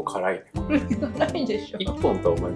辛いね。辛いでしょ。一本と思い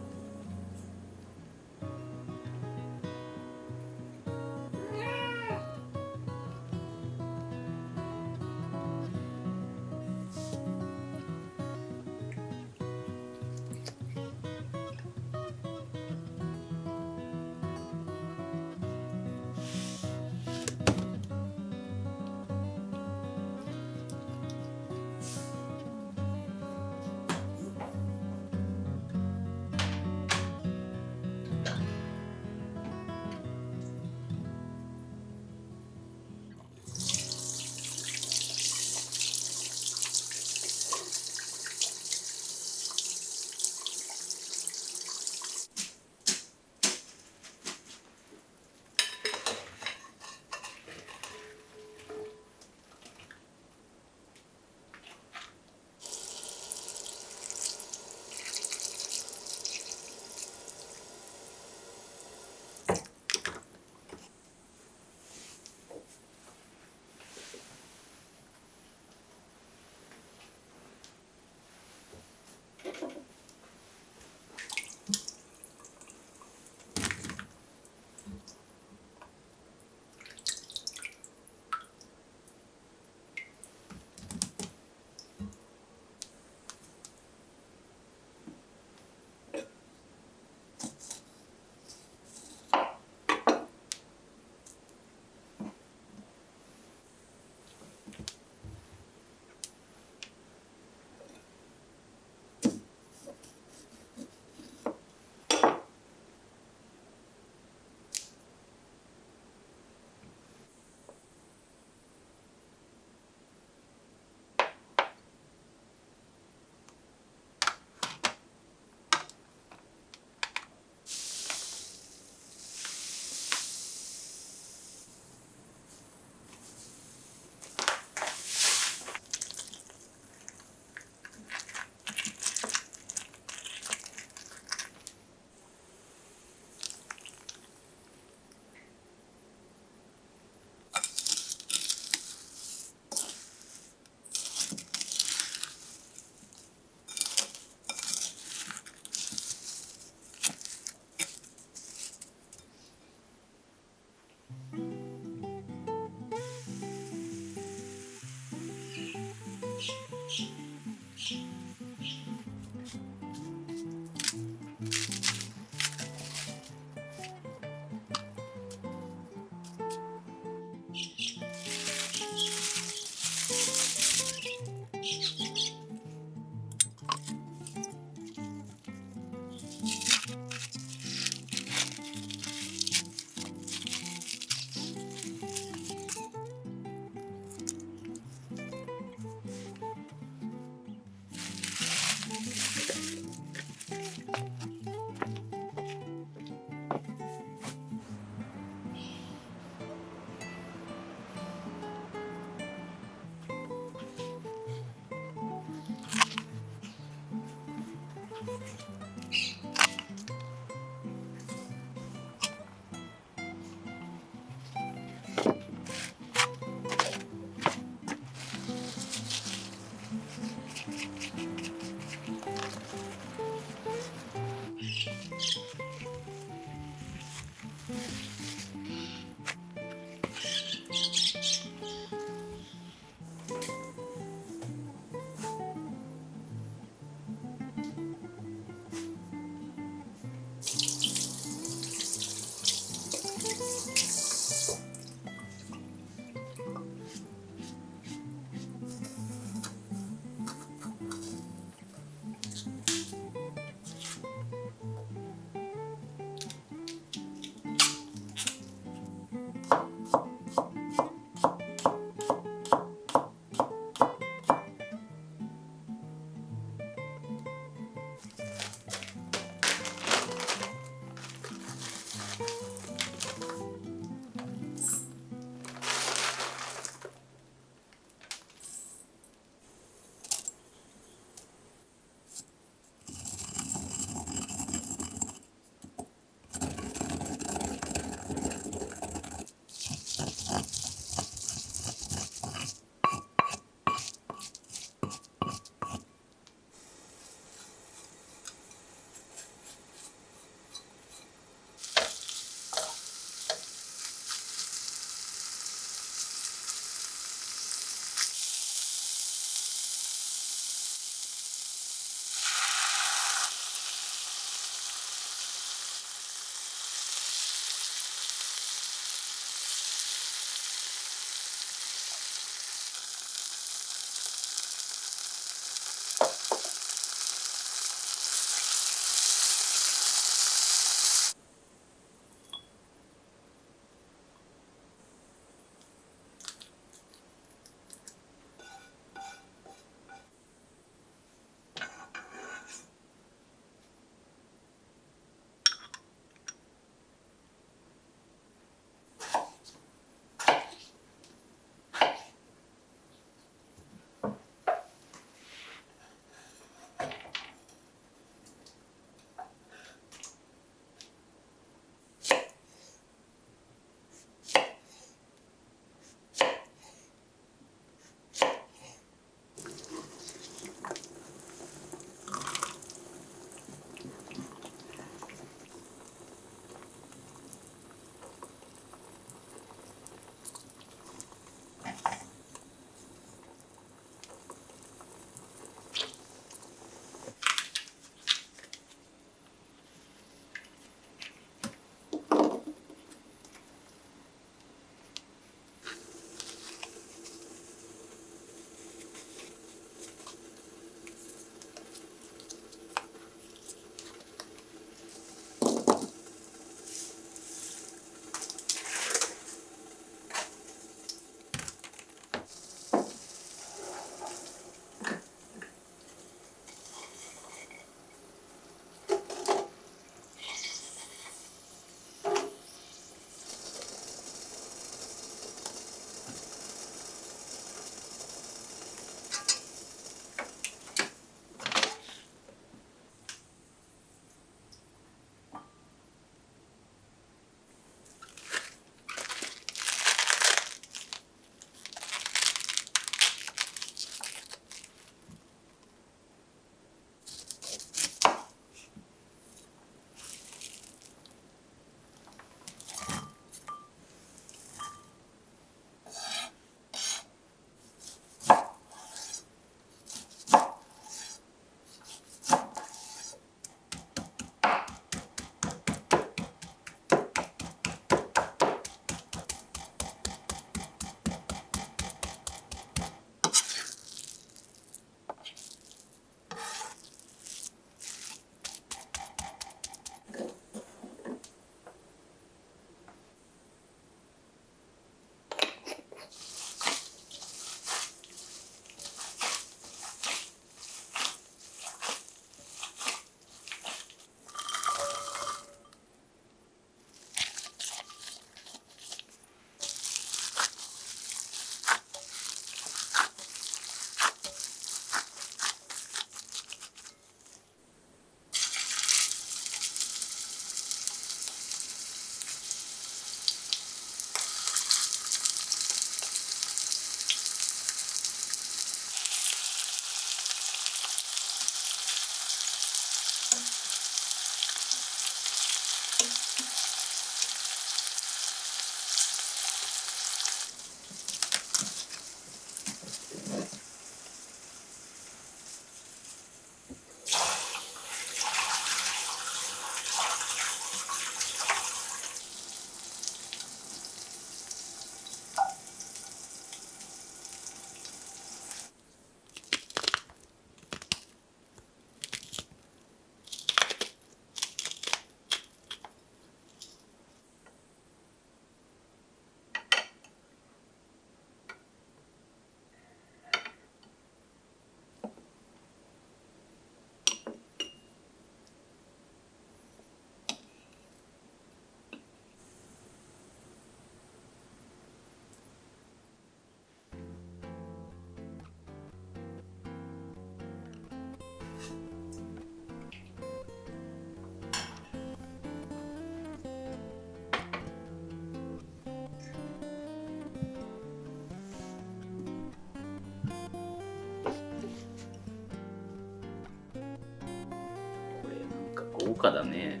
豪華だね。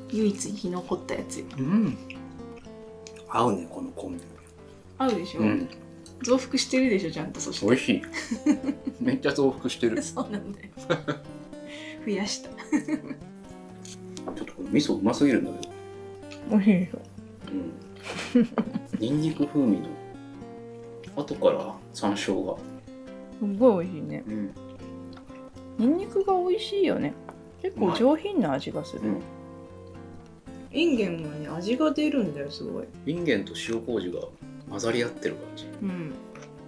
唯一生き残ったやつよ。うん。合うねこのコンビ。合うでしょ、うん。増幅してるでしょちゃんと。そして美味しい。めっちゃ増幅してる。ちそうなんだよ。増やした。ょっとこの味噌うますぎるんだけど。美味しいでしょ。うん。ニンニク風味の後から山椒が。すごい美味しいね。うん。ニンニクが美味しいよね。結構上品な味がする。うん。インゲンもね、味が出るんだよ、すごい。インゲンと塩麹が混ざり合ってる感じ。うん。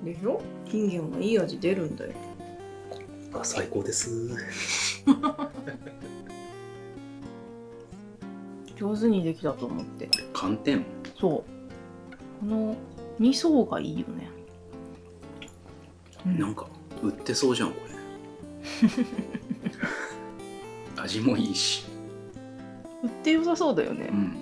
でしょ？インゲンはいい味出るんだよ。あ、最高です。上手にできたと思って。寒天。そう。この味噌がいいよね。なんか売ってそうじゃんこれ。味もいいし。売って良さそうだよね。うん。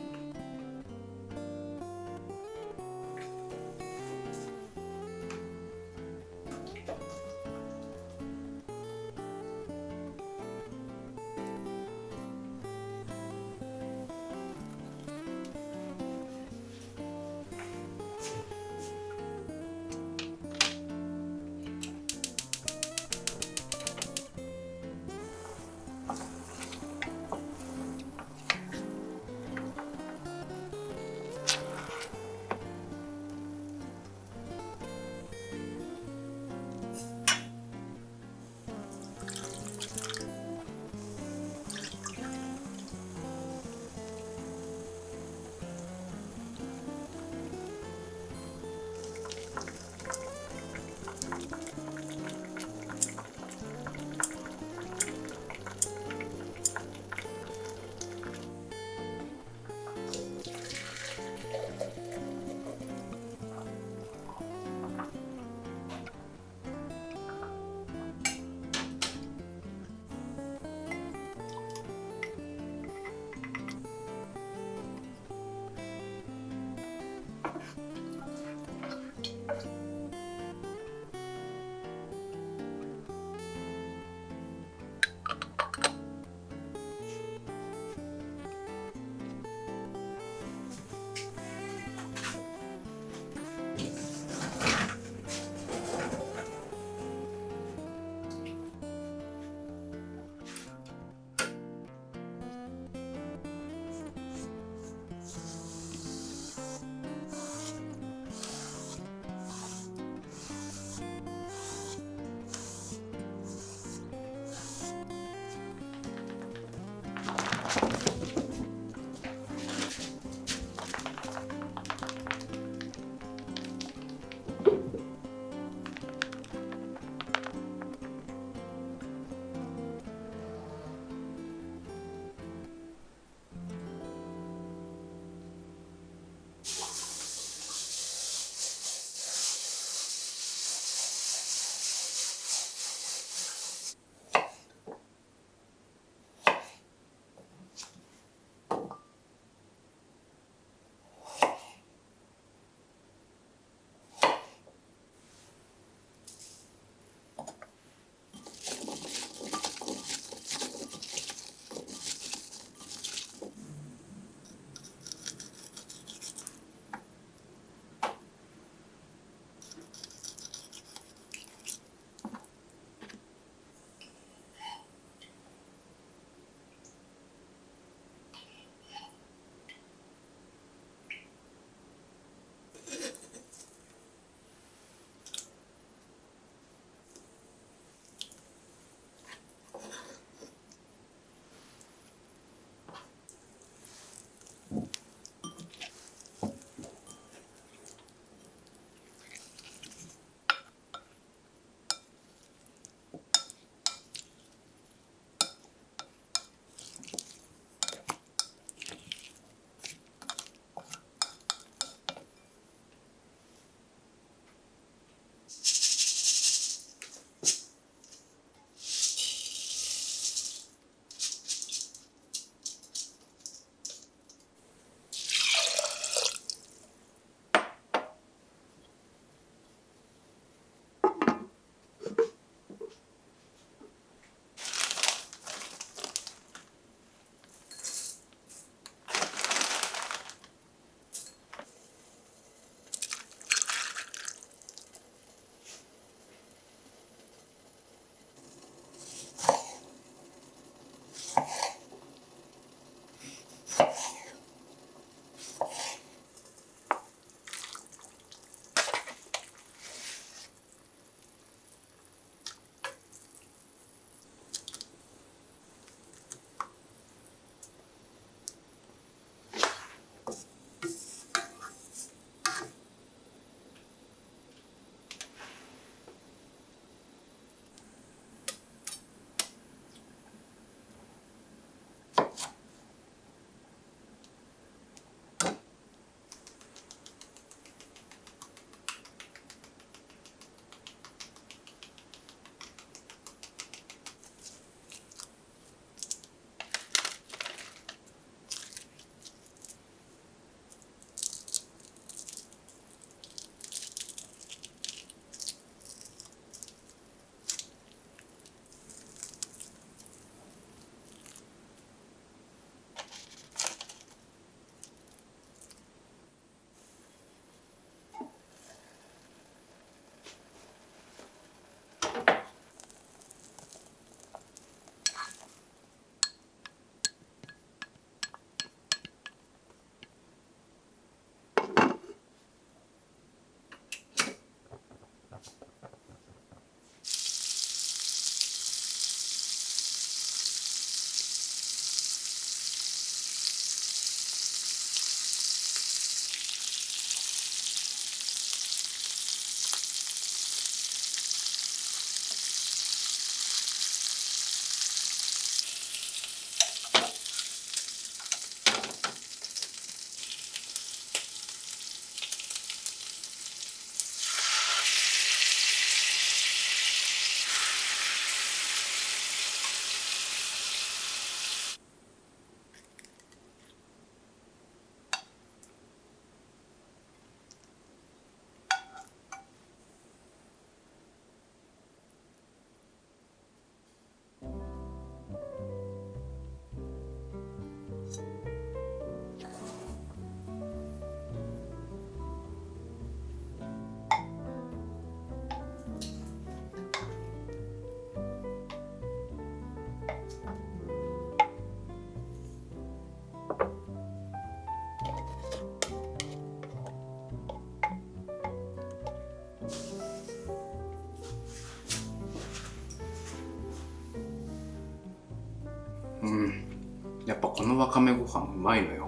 やっぱこのわかめご飯うまいのよ。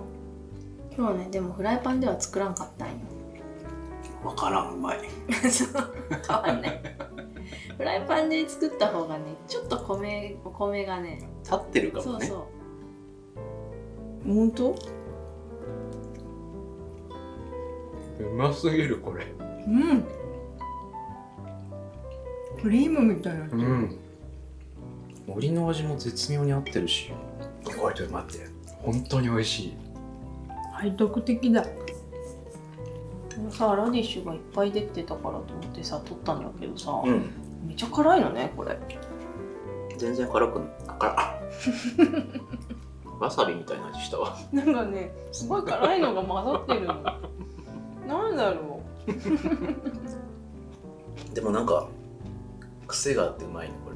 今日ね、でもフライパンでは作らんかったんよ。わからん、うまい。そう変わんないフライパンで作った方がね、ちょっとお米がね、立ってるかもね。そう。本当？うますぎるこれ。うん。クリームみたいな。海苔の味も絶妙に合ってるし。これちょっと待って、本当に美味しい。背徳的だ。さ、ラディッシュがいっぱい出てたからと思ってさ、取ったんだけどさ、めっちゃ辛いのね、これ。全然辛くない。わさびみたいな味したわ。なんかね、すごい辛いのが混ざってるの。なんだろでもなんか癖があってうまいねこれ。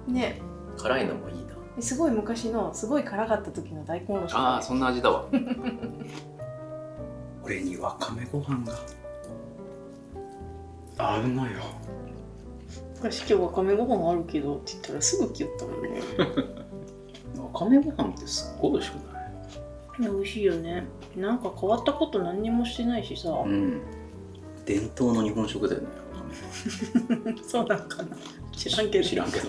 う。ね、辛いのもいいな。すごい昔のすごい辛かった時の大根おろし。ああ、そんな味だわ。俺にわかめご飯が合うのよ。私今日わかめご飯あるけどって言ったらすぐ来よったもんね。わかめご飯ってすっごい美味しくない？いや、美味しいよね。なんか変わったこと何にもしてないしさ。伝統の日本食だよね。そうなんかな。知らんけど。知らんけど。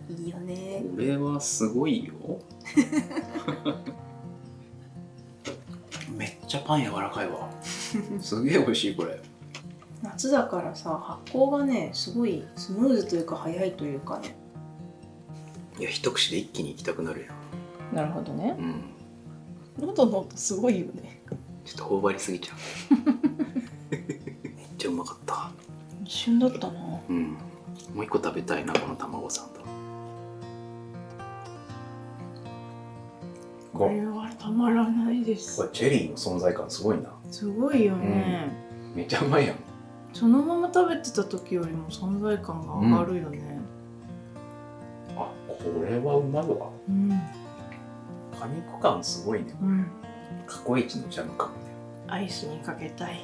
いいよね。これはすごいよ。めっちゃパン柔らかいわ。すげえ美味しいこれ。夏だからさ、発酵がねすごいスムーズというか早いというかね。いや一口で一気にいきたくなるよ。なるほどね。うん。喉の音すごいよね。ちょっと頬張りすぎちゃう。めっちゃうまかった。一瞬だったな。うん。もう一個食べたいなこの卵サンド。これはたまらないでこす。れチェリーの存在感すごいな。すごいよね。めっちゃうまいやん。そのまま食べてた時よりも存在感が上がるよね。あ、これはうまいわ。うん。果肉感すごいね。うん。過去一のジャムかもね。アイスにかけたい。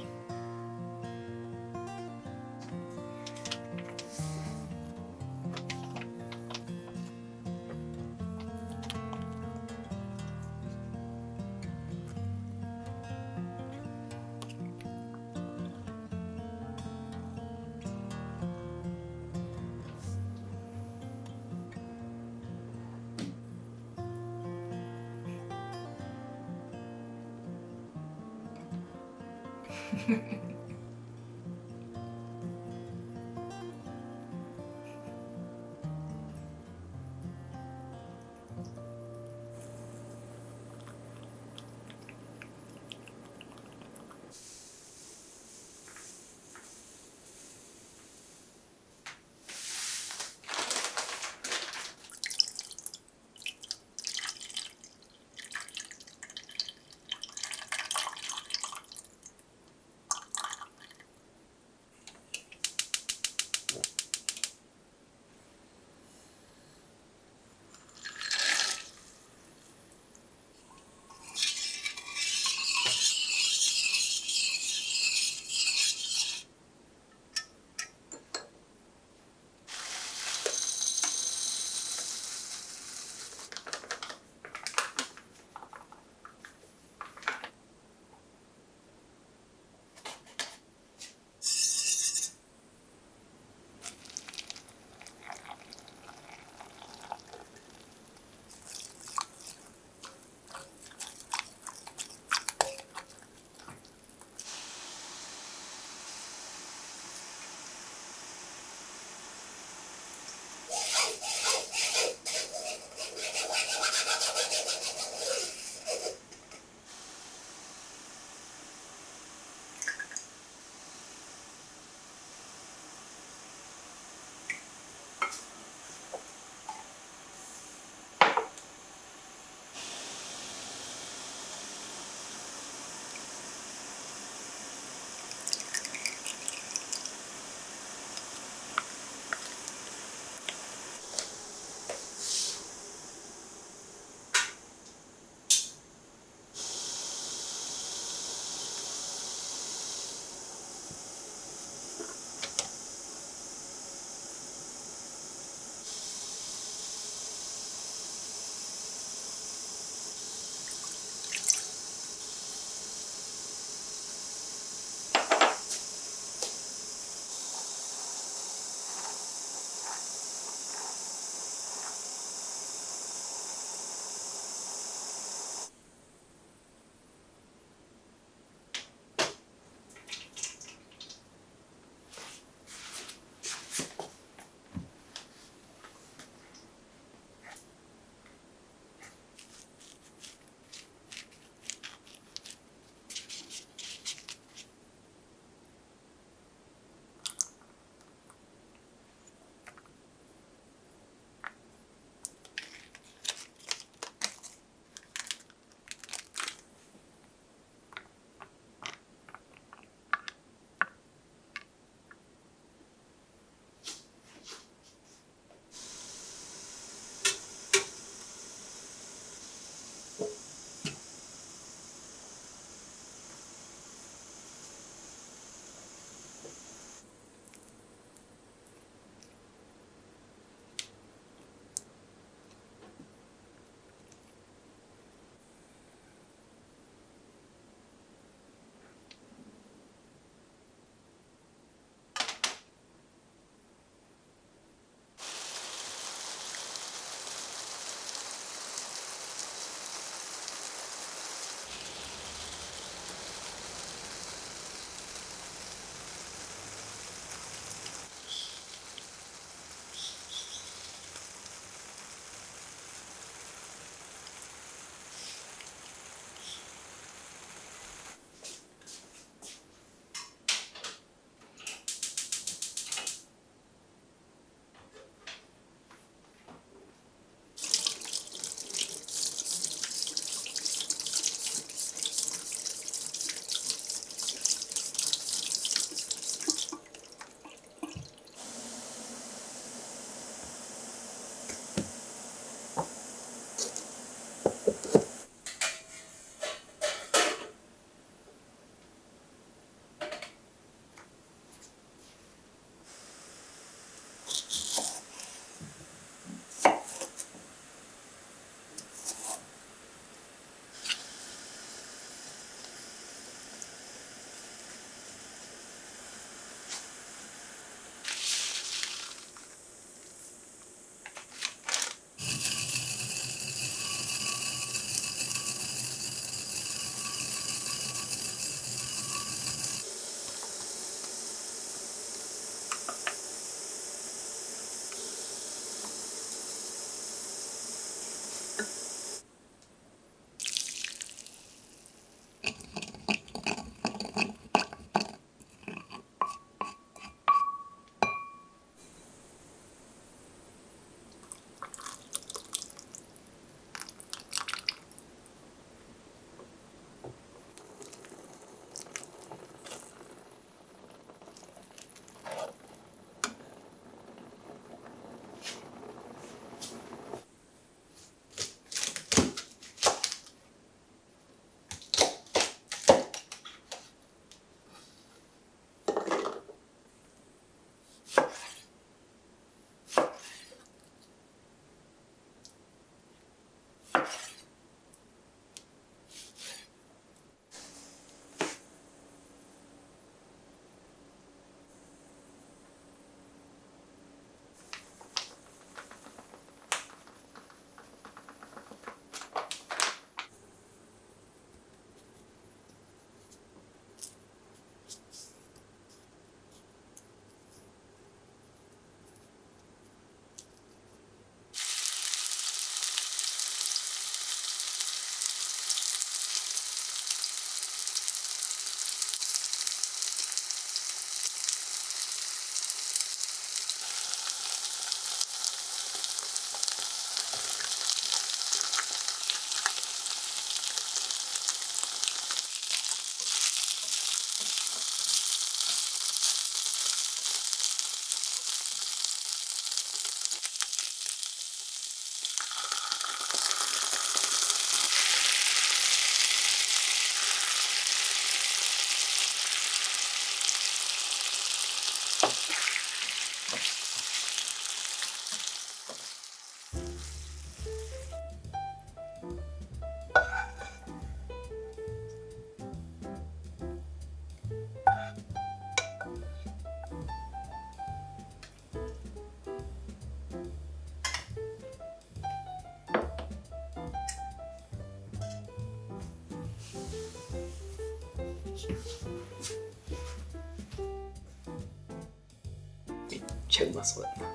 めっちゃうまそうだな。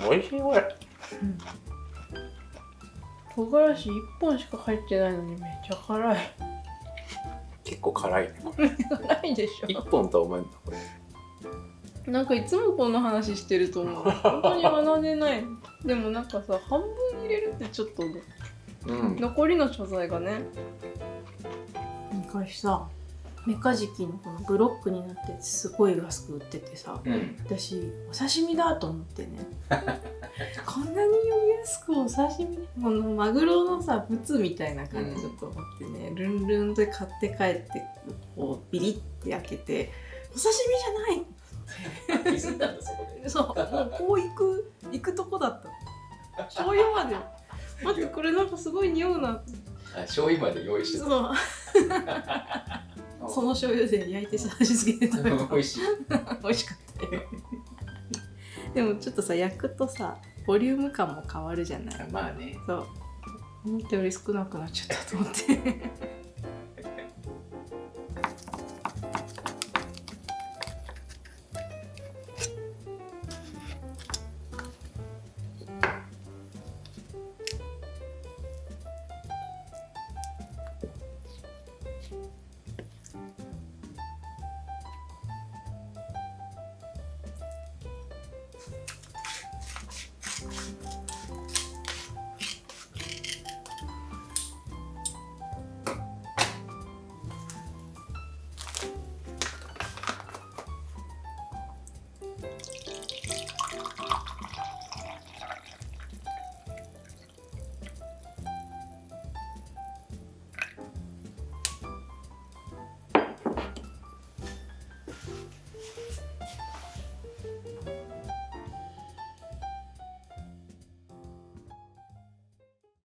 おいしいこれ。唐辛子1本しか入ってないのにめっちゃ辛い。結構辛いねこれ。辛いでしょ。1本とは思えんのこれ。なんかいつもこの話してると思う。本当に鼻でない。でもなんかさ、半分入れるってちょっと、残りの素材がね。昔さ、メカジキのこのブロックになってすごい安く売っててさ、私お刺身だと思ってね。こんなに安くお刺身、このマグロのさブツみたいな感じだと思ってね、ルンルンで買って帰ってこうビリッて開けて、お刺身じゃない。気づいたんだそこで。そう、もうこう行くとこだった。醤油まで。待って、これなんかすごい匂うな。醤油まで用意してた。そう。その醤油で焼いて味付けて食べた。美味しい。美味しかったよ。でもちょっとさ、焼くとさ、ボリューム感も変わるじゃない。まあね。そう。思ったより少なくなっちゃったと思って。